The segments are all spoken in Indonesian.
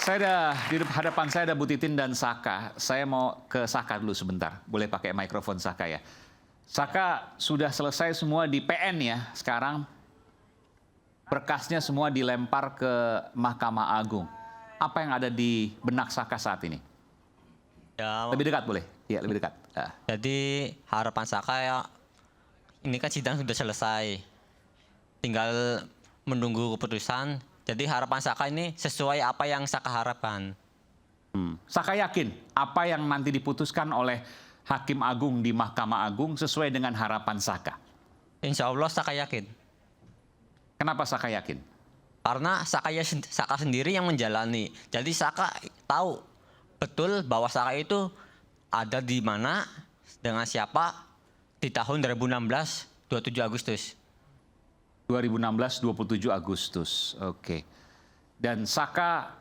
Di hadapan saya ada Bu Titin dan Saka. Saya mau ke Saka dulu sebentar. Boleh pakai mikrofon Saka ya. Saka sudah selesai semua di PN ya. Sekarang berkasnya semua dilempar ke Mahkamah Agung. Apa yang ada di benak Saka saat ini? Ya, Lebih dekat boleh? Iya, lebih dekat. jadi harapan Saka ya, ini kan sidang sudah selesai. Tinggal menunggu keputusan. Jadi harapan Saka ini sesuai apa yang Saka harapkan. Saka yakin apa yang nanti diputuskan oleh Hakim Agung di Mahkamah Agung sesuai dengan harapan Saka. Insya Allah Saka yakin. Kenapa Saka yakin? Karena Saka sendiri yang menjalani. Jadi Saka tahu betul bahwa Saka itu ada di mana, dengan siapa, di tahun 2016, 27 Agustus. 2016, 27 Agustus. Oke. Dan Saka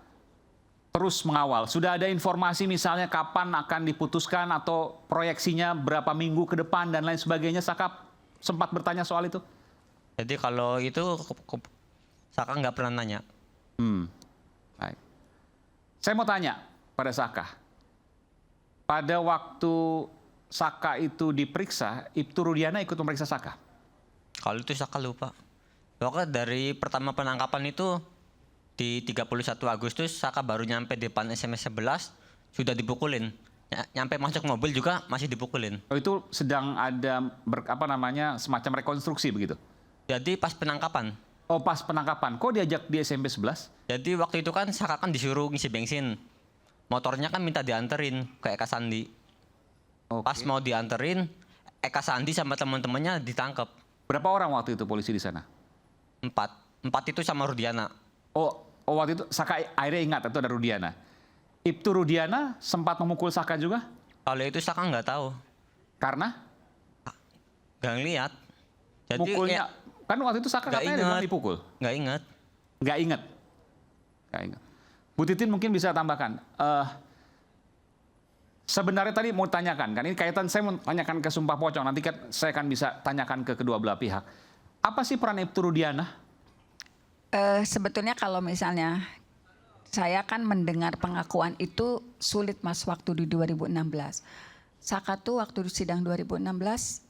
terus mengawal. Sudah ada informasi misalnya kapan akan diputuskan atau proyeksinya berapa minggu ke depan dan lain sebagainya. Saka sempat bertanya soal itu? Jadi kalau itu Saka nggak pernah nanya. Baik. Saya mau tanya pada Saka. Pada waktu Saka itu diperiksa, Ibtu Rudiana ikut memeriksa Saka? Kalau itu Saka lupa. Pokoknya dari pertama penangkapan itu di 31 Agustus Saka baru nyampe depan SMS 11 sudah dipukulin. Nyampe masuk mobil juga masih dipukulin. Oh, itu sedang ada semacam rekonstruksi begitu? Jadi pas penangkapan. Oh, pas penangkapan. Kok diajak di SMP 11? Jadi waktu itu kan Saka kan disuruh ngisi bensin. Motornya kan minta dianterin ke Eka Sandi. Oke. Pas mau dianterin, Eka Sandi sama teman-temannya ditangkap. Berapa orang waktu itu polisi di sana? 4 itu sama Rudiana. Oh, waktu itu Saka akhirnya ingat itu ada Rudiana. Ibtu Rudiana sempat memukul Saka juga? Kalau itu Saka nggak tahu. Karena? Nggak ngeliat. Jadi Mukulnya, kan waktu itu Saka katanya memang dipukul? Nggak ingat. Nggak ingat? Nggak ingat. Bu Titin mungkin bisa tambahkan. Sebenarnya tadi mau tanyakan, kan ini kaitan saya mau tanyakan ke Sumpah Pocong, nanti kan saya akan bisa tanyakan ke kedua belah pihak. Apa sih peran Ibtu Rudiana? Sebetulnya kalau misalnya saya kan mendengar pengakuan itu sulit Mas waktu di 2016. Saka tuh waktu di sidang 2016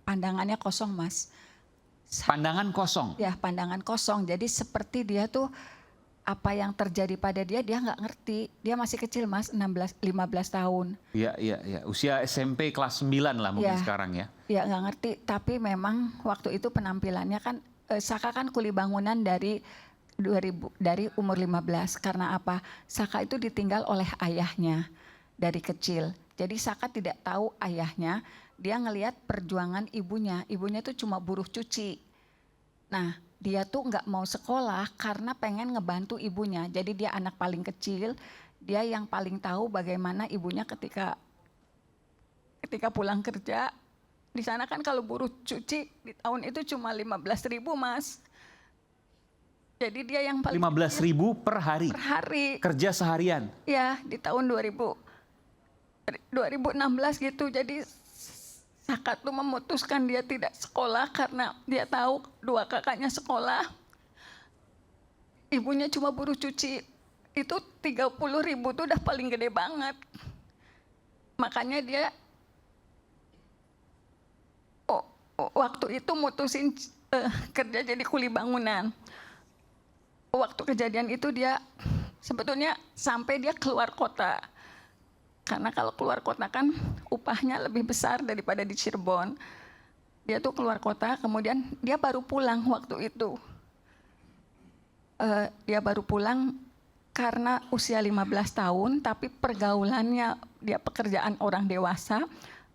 pandangannya kosong Mas. Pandangan kosong? Ya pandangan kosong, jadi seperti dia tuh apa yang terjadi pada dia nggak ngerti. Dia masih kecil Mas, 15 tahun. Iya, usia SMP kelas 9 lah mungkin sekarang ya. Ya nggak ngerti, tapi memang waktu itu penampilannya kan, Saka kan kuli bangunan dari umur 15. Karena apa? Saka itu ditinggal oleh ayahnya dari kecil. Jadi Saka tidak tahu ayahnya, dia ngelihat perjuangan ibunya. Ibunya itu cuma buruh cuci. Nah, dia tuh nggak mau sekolah karena pengen ngebantu ibunya. Jadi dia anak paling kecil, dia yang paling tahu bagaimana ibunya ketika pulang kerja. Di sana kan kalau buruh cuci di tahun itu cuma 15.000 Mas. Jadi dia yang paling 15.000 per hari? Per hari. Kerja seharian? Ya, di tahun 2016 gitu. Jadi Saka tuh memutuskan dia tidak sekolah karena dia tahu 2 kakaknya sekolah. Ibunya cuma buruh cuci. Itu 30.000 tuh udah paling gede banget. Makanya dia waktu itu mutusin kerja jadi kuli bangunan. Waktu kejadian itu dia sebetulnya sampai dia keluar kota. Karena kalau keluar kota kan upahnya lebih besar daripada di Cirebon. Dia tuh keluar kota, kemudian dia baru pulang waktu itu. Dia baru pulang karena usia 15 tahun, tapi pergaulannya dia pekerjaan orang dewasa,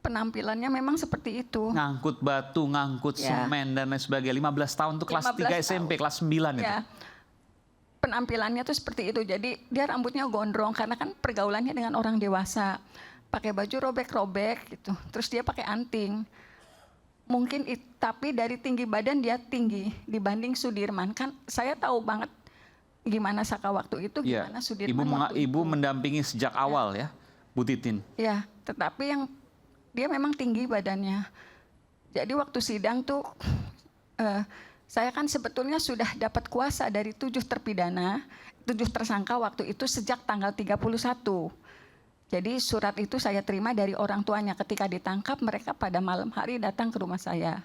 penampilannya memang seperti itu. Ngangkut batu, ngangkut semen dan lain sebagainya. 15 tahun tuh kelas 3 SMP, kelas 9 itu. Penampilannya tuh seperti itu, jadi dia rambutnya gondrong karena kan pergaulannya dengan orang dewasa, pakai baju robek-robek gitu, terus dia pakai anting. Mungkin tapi dari tinggi badan dia tinggi dibanding Sudirman. Kan saya tahu banget gimana Saka waktu itu, gimana Sudirman. Ibu mendampingi sejak awal ya, Bu Titin. Ya, tetapi yang dia memang tinggi badannya. Jadi waktu sidang tuh saya kan sebetulnya sudah dapat kuasa dari 7 terpidana, 7 tersangka waktu itu sejak tanggal 31. Jadi surat itu saya terima dari orang tuanya ketika ditangkap, mereka pada malam hari datang ke rumah saya.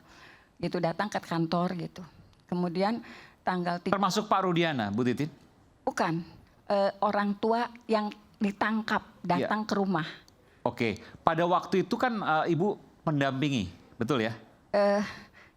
Gitu, datang ke kantor gitu. Kemudian tanggal 3, Termasuk Pak Rudiana, Bu Titin? bukan, orang tua yang ditangkap datang ke rumah. Oke, pada waktu itu kan Ibu mendampingi, betul ya?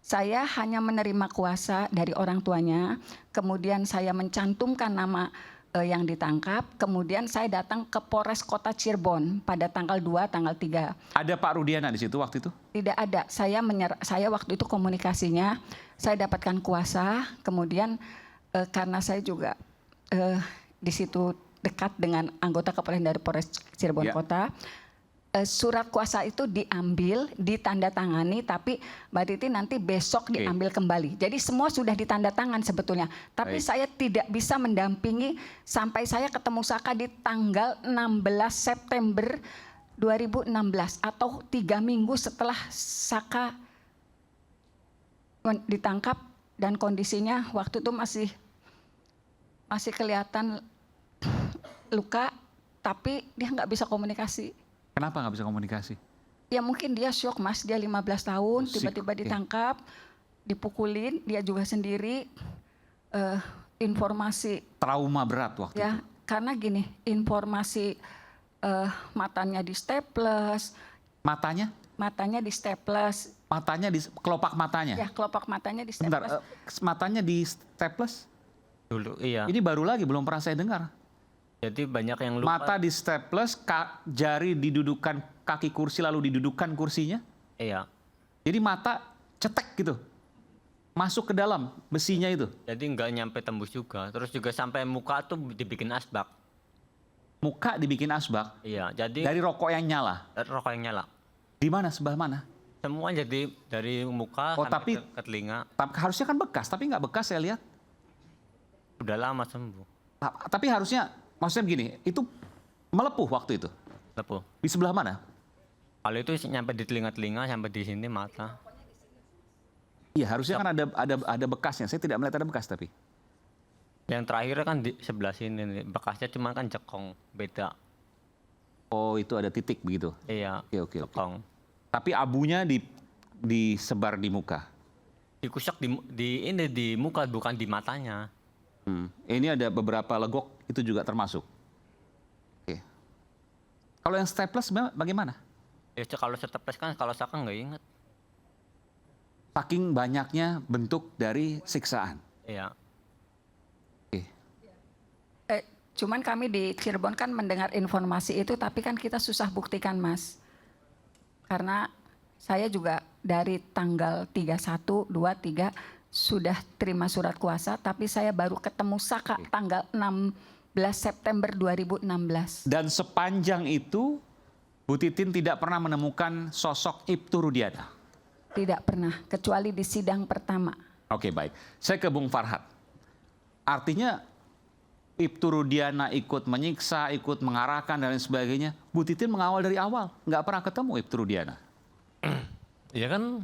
Saya hanya menerima kuasa dari orang tuanya, kemudian saya mencantumkan nama yang ditangkap, kemudian saya datang ke Polres Kota Cirebon pada tanggal 2, tanggal 3. Ada Pak Rudiana di situ waktu itu? Tidak ada, saya waktu itu komunikasinya, saya dapatkan kuasa, kemudian karena saya juga di situ dekat dengan anggota kepolisian dari Polres Cirebon Ya. Kota, surat kuasa itu diambil, ditandatangani, tapi Mbak Titi nanti besok Oke. diambil kembali. Jadi semua sudah ditandatangan sebetulnya. Tapi Baik. saya tidak bisa mendampingi sampai saya ketemu Saka di tanggal 16 September 2016 atau 3 minggu setelah Saka ditangkap dan kondisinya waktu itu masih kelihatan luka, tapi dia nggak bisa komunikasi. Kenapa nggak bisa komunikasi? Ya mungkin dia shock Mas, dia 15 tahun, Musik, tiba-tiba oke. ditangkap, dipukulin, dia juga sendiri, informasi Trauma berat waktu ya, itu. karena gini, informasi matanya di staples, Matanya? matanya di staples, Matanya di kelopak matanya? ya kelopak matanya di Sebentar, staples. matanya di staples? Dulu iya. Ini baru lagi, belum pernah saya dengar. Jadi banyak yang lupa. Mata di staples, jari didudukan kaki kursi lalu didudukan kursinya. Iya. Jadi mata cetek gitu. Masuk ke dalam besinya itu. Jadi nggak nyampe tembus juga. Terus juga sampai muka tuh dibikin asbak. Muka dibikin asbak Iya. Jadi dari rokok yang nyala. rokok yang nyala. Di mana, sebelah mana? Semua jadi dari muka Oh, sampai tapi- ke telinga. Harusnya kan bekas, tapi nggak bekas saya lihat. Udah lama sembuh. Tapi harusnya, maksudnya begini, itu melepuh waktu itu. Lepuh. Di sebelah mana? Kalau itu nyampe di telinga-telinga, sampai di sini mata. Iya, harusnya kan ada bekasnya. Saya tidak melihat ada bekas tapi. Yang terakhir kan di sebelah sini nih. Bekasnya cuma kan jekong, beda. Oh, itu ada titik begitu. Iya. Oke. Jekong. Tapi abunya disebar di muka. Dikusek di muka bukan di matanya. Ini ada beberapa legok, itu juga termasuk. Oke. Kalau yang staples bagaimana? Ya kalau staples kan kalau Saka nggak inget. Saking banyaknya bentuk dari siksaan. Iya. Oke. Cuman kami di Cirebon kan mendengar informasi itu, tapi kan kita susah buktikan Mas. Karena saya juga dari tanggal 31, 2, 3 sudah terima surat kuasa, tapi saya baru ketemu Saka tanggal 16 September 2016. Dan sepanjang itu, Bu Titin tidak pernah menemukan sosok Ibtu Rudiana. Tidak pernah, kecuali di sidang pertama. Oke, baik. Saya ke Bung Farhat. Artinya Ibtu Rudiana ikut menyiksa, ikut mengarahkan dan lain sebagainya. Bu Titin mengawal dari awal, nggak pernah ketemu Ibtu Rudiana. Ya kan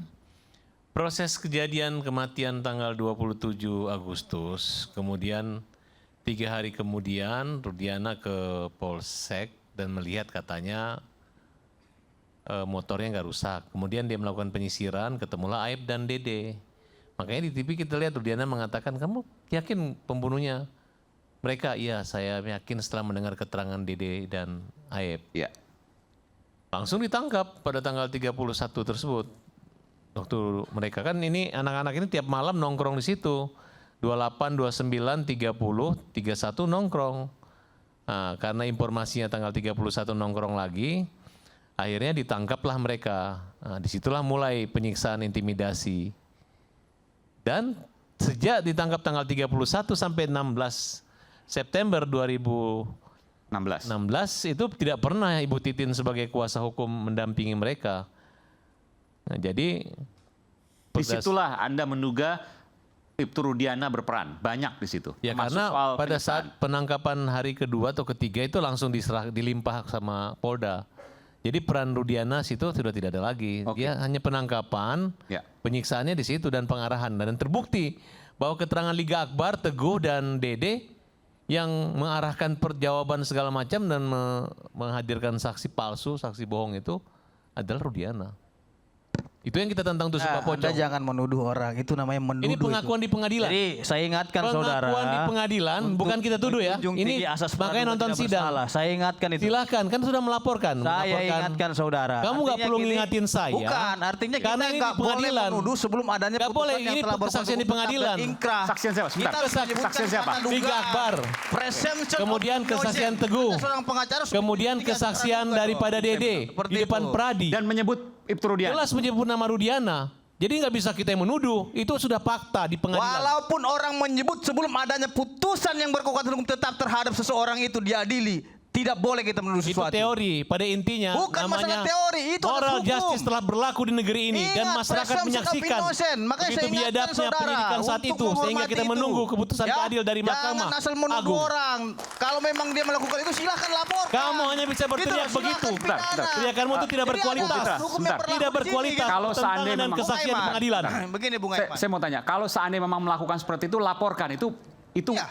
proses kejadian kematian tanggal 27 Agustus, kemudian 3 hari kemudian Rudiana ke Polsek dan melihat katanya motornya nggak rusak. Kemudian dia melakukan penyisiran, ketemulah Aib dan Dede. Makanya di TV kita lihat Rudiana mengatakan, kamu yakin pembunuhnya? Mereka, iya saya yakin setelah mendengar keterangan Dede dan Aib. Ya. Langsung ditangkap pada tanggal 31 tersebut. Waktu mereka kan ini anak-anak ini tiap malam nongkrong di situ. 28, 29, 30, 31 nongkrong. Nah, karena informasinya tanggal 31 nongkrong lagi, akhirnya ditangkaplah mereka. Nah, disitulah mulai penyiksaan intimidasi. Dan sejak ditangkap tanggal 31 sampai 16 September 2016 16. itu tidak pernah Ibu Titin sebagai kuasa hukum mendampingi mereka. Nah, jadi Disitulah Anda menduga Ibtu Rudiana berperan, banyak di situ. ya Termasuk karena soal pada penyiksaan. saat penangkapan hari kedua atau ketiga itu langsung dilimpah sama Polda. Jadi peran Rudiana situ sudah tidak ada lagi. Oke. Dia hanya penangkapan, Ya. penyiksaannya di situ dan pengarahan. Dan terbukti bahwa keterangan Liga Akbar, Teguh dan Dede yang mengarahkan perjawaban segala macam dan menghadirkan saksi palsu, saksi bohong itu adalah Rudiana. Itu yang kita tantang tuh Pak Anda Pocong. jangan menuduh orang, itu namanya menuduh. Ini pengakuan itu. di pengadilan. Jadi saya ingatkan saudara. Pengakuan di pengadilan, bukan kita tuduh ya. menjunjung Ini tinggi asas makanya praduga nonton tidak sidang. bersalah. Saya ingatkan itu. Silakan, kan sudah melaporkan. Saya ingatkan saudara. Kamu nggak Artinya perlu gini, ngingatin saya. Bukan, artinya Karena kita ini nggak di boleh pengadilan. menuduh sebelum adanya Nggak boleh, putusan yang ini telah kesaksian di berkuasa pengadilan. hukum tetap dan inkrah. Saksian siapa? Sebentar. Kita harus menyebutkan Saksian siapa? kata dugaan. Liga Akbar. Presumption of Kemudian kesaksian innocence. Teguh. Kita seorang pengacara sudah Kemudian membuktikan kesaksian secara daripada duga, Dede seperti di depan itu. Pradi. Dan menyebut Ibtu Rudiana. Jelas menyebut nama Rudiana. Jadi nggak bisa kita yang menuduh. Itu sudah fakta di pengadilan. Walaupun orang menyebut sebelum adanya putusan yang berkekuatan hukum tetap terhadap seseorang itu diadili, tidak boleh kita menuduh Itu sesuatu. teori. Pada intinya Bukan namanya masalah teori, itu moral adalah hukum. justice telah berlaku di negeri ini dan Ingat, masyarakat presumption of menyaksikan innocence. Makanya begitu saya ingatkan biadabnya saudara penyidikan saat untuk itu sehingga menghormati kita itu. menunggu keputusan Ya, keadil dari Mahkamah Jangan asal menuduh Agung. orang. Kalau memang dia melakukan itu silahkan laporkan. Kamu hanya bisa berteriak Gitu loh, begitu. silakan Bentar, pidana. bentar. Teriakanmu itu tidak Jadi berkualitas. ada hukum yang Sebentar. berlaku Tidak di sini, berkualitas. gitu. Kalau seandainya Tentangan dan memang- kesaksian di Bung pengadilan. Aiman. Begini Bung Saya, Aiman. saya mau tanya, kalau seandainya memang melakukan seperti itu, laporkan. Itu Iya.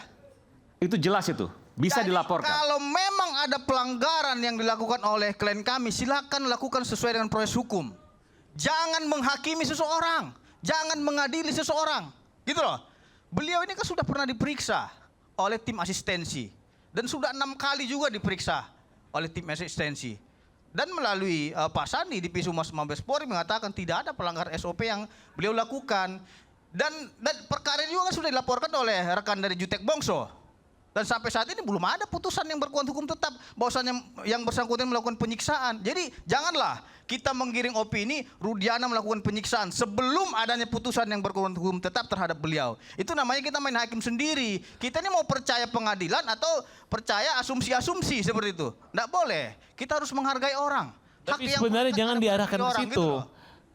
itu jelas itu. Bisa Jadi, dilaporkan. Kalau memang ada pelanggaran yang dilakukan oleh klien kami, silakan lakukan sesuai dengan proses hukum. Jangan menghakimi seseorang, jangan mengadili seseorang, gitu loh. Beliau ini kan sudah pernah diperiksa oleh tim asistensi dan sudah 6 kali juga diperiksa oleh tim asistensi. Dan melalui Pak Sandi di Pisumas Mabes Polri mengatakan tidak ada pelanggaran SOP yang beliau lakukan. Dan perkara ini juga kan sudah dilaporkan oleh rekan dari Jutek Bongso. Dan sampai saat ini belum ada putusan yang berkuatan hukum tetap bahwasannya yang bersangkutan melakukan penyiksaan. Jadi janganlah kita menggiring opini Rudiana melakukan penyiksaan sebelum adanya putusan yang berkuatan hukum tetap terhadap beliau. Itu namanya kita main hakim sendiri. Kita ini mau percaya pengadilan atau percaya asumsi-asumsi seperti itu. Tidak boleh. Kita harus menghargai orang. Tapi yang sebenarnya melekat jangan pada diarahkan pribadi ke orang, situ. gitu loh.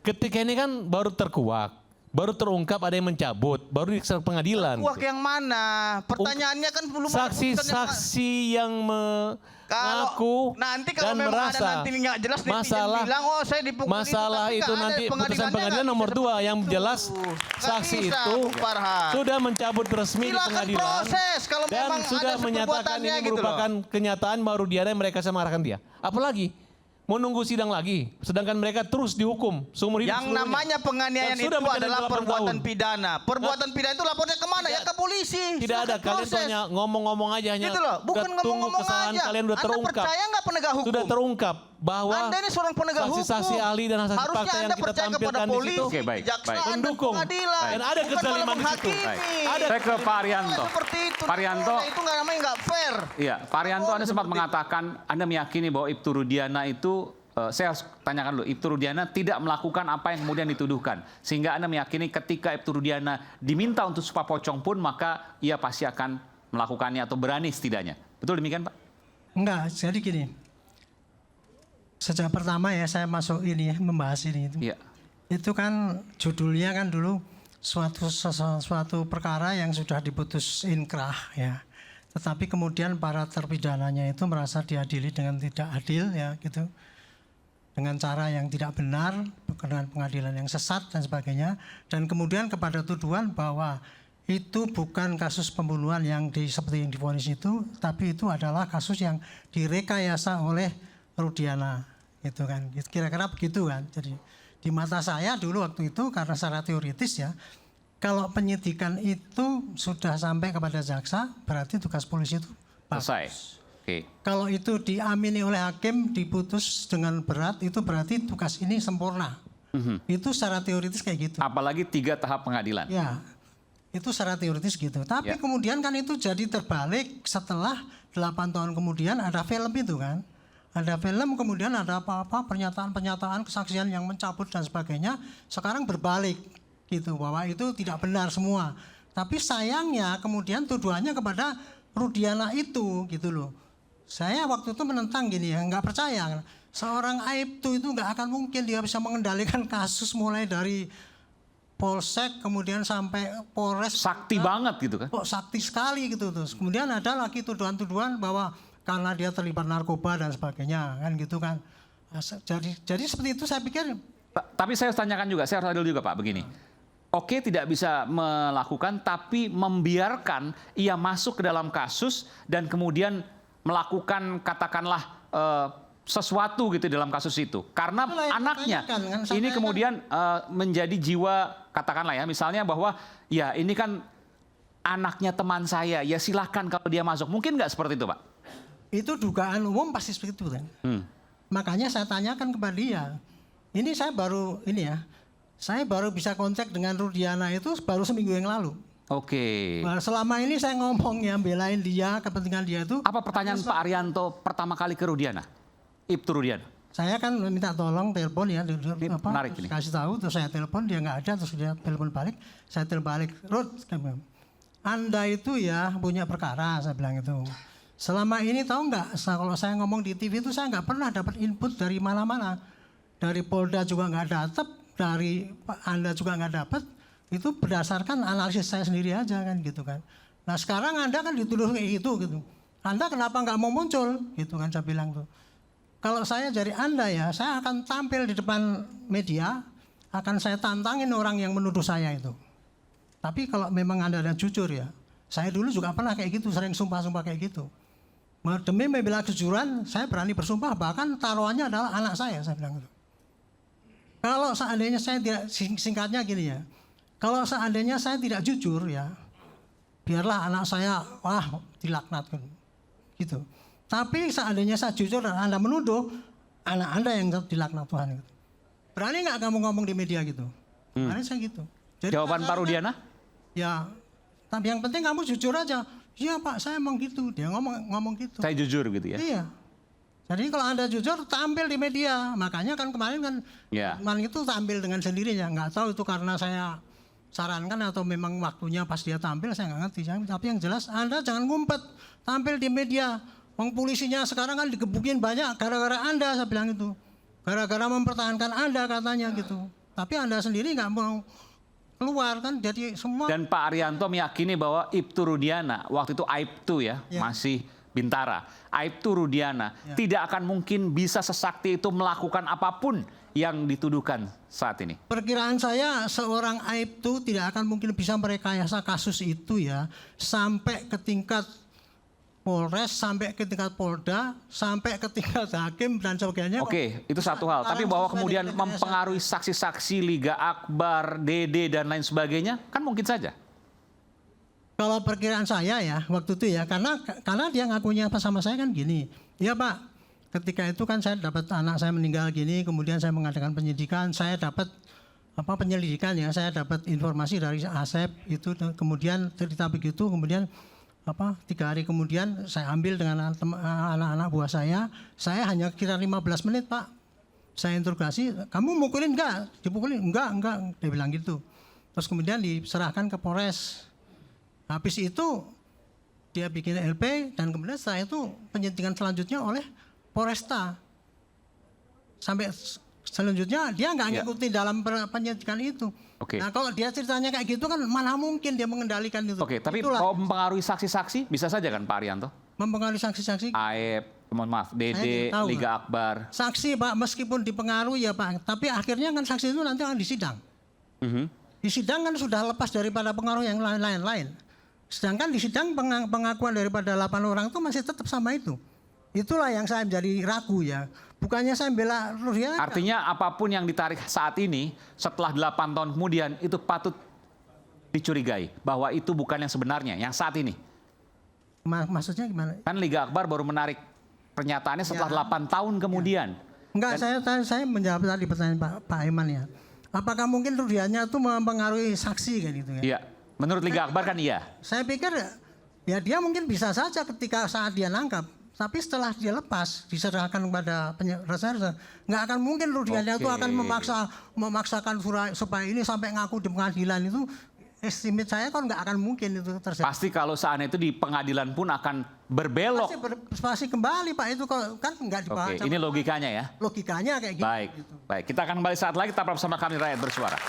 Ketika ini kan baru terkuak, baru terungkap ada yang mencabut, baru di pengadilan. Uang yang mana? Pertanyaannya kan belum ada putusan yang- Saksi-saksi yang mengaku nanti kalau dan memang merasa ada nanti nggak jelas netizen masalah bilang oh saya dipukul masalah tapi itu nggak ada nanti putusan pengadilannya, pengadilan nggak nomor bisa 2 yang seperti jelas itu. Nggak saksi bisa, itu Bung Farhan. sudah mencabut resmi di Silakan pengadilan proses kalau dan memang sudah ada menyatakan perbuatannya ini gitu loh. merupakan kenyataan bahwa Rudiana yang mereka sama mengarahkan dia. Apalagi mau nunggu sidang lagi, sedangkan mereka terus dihukum seumur hidup Yang seluruhnya. namanya penganiayaan Dan itu sudah menjalani adalah 8 perbuatan tahun. pidana. Perbuatan pidana itu lapornya kemana? Ya ke polisi. Tidak ada, Silakan kalian tuh proses. hanya ngomong-ngomong aja, hanya Gitu loh, bukan udah tunggu ngomong-ngomong kesalahan aja. kalian udah Anda terungkap. percaya nggak penegak hukum? Sudah terungkap bahwa Anda ini seorang penegak hukum. saksi-saksi ahli dan saksi Harusnya fakta yang Anda kita percaya kepada tampilkan di polisi, situ Oke, baik, kejaksaan, baik. dan Mendukung. pengadilan. Dan ada Bukan kezaliman malah di situ. menghakimi. Ada Saya ke Pak Arianto. Seperti itu. Pak Arianto. Itu nggak namanya nggak fair. Iya, Pak Arianto, Anda sempat mengatakan Anda meyakini bahwa Ibtu Rudiana itu, saya harus tanyakan dulu, Ibtu Rudiana tidak melakukan apa yang kemudian dituduhkan. Sehingga Anda meyakini ketika Ibtu Rudiana diminta untuk Pak Pocong pun, maka ia pasti akan melakukannya atau berani setidaknya. Betul demikian, Pak? Enggak, jadi gini. Sejak pertama ya saya masuk ini ya, membahas ini itu. Iya. Itu kan judulnya kan dulu suatu perkara yang sudah diputus inkrah ya. Tetapi kemudian para terpidananya itu merasa diadili dengan tidak adil ya gitu. Dengan cara yang tidak benar, dengan pengadilan yang sesat dan sebagainya. Dan kemudian kepada tuduhan bahwa itu bukan kasus pembunuhan yang seperti yang divonis itu, tapi itu adalah kasus yang direkayasa oleh Rudiana, gitu kan. Kira-kira begitu kan. Jadi di mata saya dulu waktu itu karena secara teoritis ya, kalau penyidikan itu sudah sampai kepada jaksa, berarti tugas polisi itu bagus. Selesai. Oke. Kalau itu diamini oleh hakim, diputus dengan berat, itu berarti tugas ini sempurna. Itu secara teoritis kayak gitu. Apalagi 3 tahap pengadilan. Ya, itu secara teoritis gitu. Tapi Ya. kemudian kan itu jadi terbalik setelah 8 tahun kemudian ada film itu kan. Ada film kemudian ada apa-apa pernyataan-pernyataan kesaksian yang mencabut dan sebagainya. Sekarang berbalik gitu bahwa itu tidak benar semua. Tapi sayangnya kemudian tuduhannya kepada Rudiana itu gitu loh. Saya waktu itu menentang gini ya, nggak percaya. Seorang Aibtu itu nggak akan mungkin dia bisa mengendalikan kasus mulai dari Polsek kemudian sampai Polres. Sakti banget gitu kan. Kok sakti sekali gitu terus. Kemudian ada lagi tuduhan-tuduhan bahwa karena dia terlibat narkoba dan sebagainya kan gitu kan. Nah, jadi seperti itu saya pikir. Tapi saya harus tanyakan juga, saya harus adil juga Pak, begini. Oke, tidak bisa melakukan, tapi membiarkan ia masuk ke dalam kasus dan kemudian melakukan katakanlah sesuatu gitu dalam kasus itu. Karena Itulah yang anaknya saya tanyakan, kan ini saya kemudian menjadi jiwa, katakanlah ya, misalnya bahwa ya ini kan anaknya teman saya, ya silahkan kalau dia masuk. Mungkin nggak seperti itu Pak? Itu dugaan umum pasti seperti itu kan. Makanya saya tanyakan kepada dia. Ini saya baru bisa kontak dengan Rudiana itu baru seminggu yang lalu. Oke. Nah, selama ini saya ngomong ya belain dia, kepentingan dia itu. Apa pertanyaan Pak Arianto pertama kali ke Rudiana? Ibtu Rudiana? Saya kan minta tolong telepon ya, menarik ini. kasih tahu, terus saya telepon, dia nggak ada, terus dia telepon balik, saya telepon balik, Rud, Anda itu ya punya perkara, saya bilang itu. Selama ini tahu nggak, kalau saya ngomong di TV itu saya nggak pernah dapat input dari mana-mana, dari Polda juga nggak dapat, dari Anda juga nggak dapat, itu berdasarkan analisis saya sendiri aja kan gitu kan. Nah sekarang Anda kan dituduh kayak gitu. Anda kenapa nggak mau muncul, gitu kan saya bilang tuh. Kalau saya dari Anda ya, saya akan tampil di depan media, akan saya tantangin orang yang menuduh saya itu. Tapi kalau memang Anda jujur ya, saya dulu juga pernah kayak gitu, sering sumpah-sumpah kayak gitu. Demi membela kejujuran, saya berani bersumpah, bahkan taruhannya adalah anak saya bilang gitu. Kalau seandainya saya tidak, singkatnya gini ya, kalau seandainya saya tidak jujur ya, biarlah anak saya, dilaknatkan, gitu. Tapi seandainya saya jujur dan Anda menuduh, anak Anda yang dilaknat Tuhan. Gitu. Berani nggak kamu ngomong di media gitu? Berani saya gitu. Jadi, Jawaban Pak Rudiana? Ya, tapi yang penting kamu jujur aja. Iya Pak, saya emang gitu. Dia ngomong gitu. Saya jujur gitu ya? Iya. Jadi kalau Anda jujur, tampil di media. Makanya kan kemarin kan, kemarin itu tampil dengan sendirinya. Nggak tahu itu karena saya sarankan atau memang waktunya pas dia tampil, saya nggak ngerti. Tapi yang jelas Anda jangan ngumpet, tampil di media. Wong polisinya sekarang kan digebukin banyak gara-gara Anda, saya bilang itu. Gara-gara mempertahankan Anda katanya gitu. Tapi Anda sendiri nggak mau keluar kan, jadi semua. Dan Pak Arianto meyakini bahwa Ibtu Rudiana, waktu itu Aibtu ya, masih Bintara. Aibtu Rudiana tidak akan mungkin bisa sesakti itu melakukan apapun yang dituduhkan saat ini. Perkiraan saya seorang Aibtu tidak akan mungkin bisa merekayasa kasus itu ya, sampai ke tingkat Polres, sampai ke tingkat Polda, sampai ke tingkat hakim dan sebagainya. Oke, itu satu hal. Tapi bahwa kemudian mempengaruhi saksi-saksi Liga Akbar, DD dan lain sebagainya, kan mungkin saja. Kalau perkiraan saya ya waktu itu ya, karena dia ngakunya apa sama saya kan gini, ya Pak, ketika itu kan saya dapat anak saya meninggal gini, kemudian saya mengadakan penyidikan, saya dapat penyelidikan ya, saya dapat informasi dari Asep itu, kemudian cerita begitu, kemudian 3 hari kemudian saya ambil dengan anak-anak buah saya hanya kira 15 menit Pak. Saya interogasi, kamu mukulin enggak? Dipukulin? Enggak, dia bilang gitu. Terus kemudian diserahkan ke Polres. Habis itu dia bikin LP dan kemudian setelah itu penyidikan selanjutnya oleh Polresta. Sampai selanjutnya dia nggak ngikutin dalam penyidikan itu. Nah kalau dia ceritanya kayak gitu kan mana mungkin dia mengendalikan itu. Tapi kalau mempengaruhi saksi-saksi bisa saja kan Pak Arianto? Mempengaruhi saksi-saksi? DD, Liga Akbar. Saksi Pak meskipun dipengaruhi ya Pak, tapi akhirnya kan saksi itu nanti akan disidang. Di sidang kan sudah lepas daripada pengaruh yang lain-lain. Sedangkan di sidang pengakuan daripada 8 orang itu masih tetap sama itu. Itulah yang saya menjadi ragu ya. Bukannya saya bela Rudiana. Artinya apapun yang ditarik saat ini, setelah 8 tahun kemudian, itu patut dicurigai. Bahwa itu bukan yang sebenarnya, yang saat ini. Maksudnya gimana? Kan Liga Akbar baru menarik pernyataannya setelah 8 tahun kemudian. Enggak, saya menjawab tadi pertanyaan Pak Iman ya. Apakah mungkin Rudiana itu mempengaruhi saksi kan gitu ya? Iya, menurut Liga Akbar kan iya. Saya pikir ya dia mungkin bisa saja ketika saat dia nangkap. Tapi setelah dia lepas, diserahkan kepada reserse, nggak akan mungkin Rudiana itu akan memaksakan supaya ini sampai ngaku di pengadilan itu. Estimate saya kan nggak akan mungkin itu terjadi. Pasti kalau saat itu di pengadilan pun akan berbelok. Pasti kembali Pak, itu kan nggak dibahas. Ini logikanya ya? Logikanya kayak gitu. Baik, kita akan kembali saat lagi, tetap bersama kami Rakyat Bersuara.